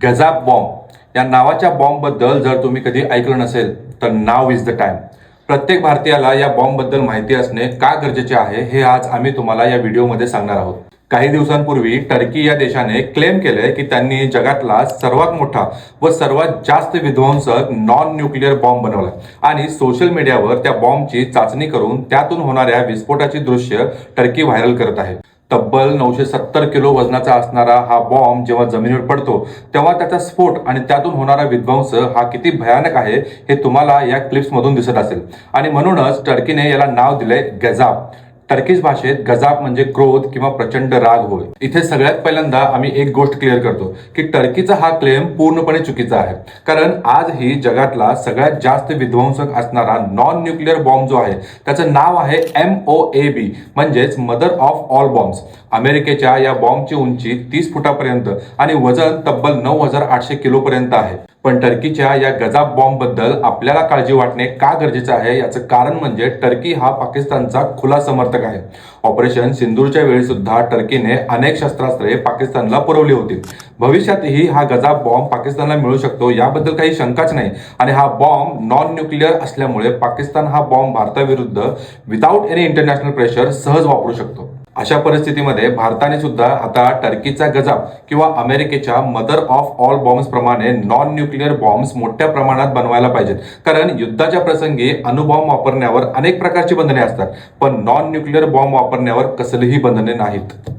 गजाब bomb या नावाच्या बॉम्बबद्दल जर तुम्ही कधी ऐकलं नसेल तर नाव इज द टाइम. प्रत्येक भारतीयाला या बॉम्बबद्दल माहिती असणे का गरजेचे आहे हे आज आम्ही तुम्हाला या व्हिडिओमध्ये सांगणार आहोत. काही दिवसांपूर्वी टर्की या देशाने क्लेम केले की त्यांनी जगातला सर्वात मोठा व सर्वात जास्त विध्वंसक नॉन न्यूक्लिअर बॉम्ब बनवला आणि सोशल मीडियावर त्या बॉम्बची चाचणी करून त्यातून होणाऱ्या विस्फोटाची दृश्य टर्की व्हायरल करत आहे. तब्बल 970 किलो वजनाचा असणारा हा बॉम्ब जेव्हा जमिनीवर पडतो तेव्हा त्याचा स्फोट आणि त्यातून होणारा विध्वंस हा किती भयानक आहे हे तुम्हाला या क्लिप्स मधून दिसत असेल. आणि म्हणूनच टर्कीने याला नाव दिले गजाब. टर्किश भाषेत गजाब म्हणजे क्रोध किंवा प्रचंड राग होय. इथे सगळ्यात पहिल्यांदा आम्ही एक गोष्ट क्लिअर करतो की टर्कीचा हा क्लेम पूर्णपणे चुकीचा आहे. कारण आजही जगातला सगळ्यात जास्त विध्वंसक असणारा नॉन न्यूक्लिअर बॉम्ब जो आहे त्याचं नाव आहे MOAB म्हणजेच मदर ऑफ ऑल बॉम्ब्स. अमेरिकेच्या या बॉम्बची उंची 30 फुटापर्यंत आणि वजन तब्बल 9800 किलो पर्यंत आहे. पण टर्कीच्या या गजाब बॉम्ब बद्दल आपल्याला काळजी वाटणे का गरजेचं आहे याचं कारण म्हणजे टर्की हा पाकिस्तानचा खुला समर्थक आहे. ऑपरेशन सिंदूरच्या वेळी सुद्धा टर्कीने अनेक शस्त्रास्त्रे पाकिस्तानला पुरवली होती. भविष्यातही हा गजाब बॉम्ब पाकिस्तानला मिळू शकतो याबद्दल काही शंकाच नाही. आणि हा बॉम्ब नॉन न्यूक्लिअर असल्यामुळे पाकिस्तान हा बॉम्ब भारताविरुद्ध विदाऊट एनी इंटरनॅशनल प्रेशर सहज वापरू शकतो. अशा परिस्थितीमध्ये भारताने सुद्धा आता टर्कीचा गजाब किंवा अमेरिकेच्या मदर ऑफ ऑल बॉम्ब्स प्रमाणे नॉन न्यूक्लिअर बॉम्ब्स मोठ्या प्रमाणात बनवायला पाहिजेत. कारण युद्धाच्या प्रसंगी अणुबॉम्ब वापरण्यावर अनेक प्रकारची बंधने असतात पण नॉन न्यूक्लिअर बॉम्ब वापरण्यावर कसलीही बंधने नाहीत.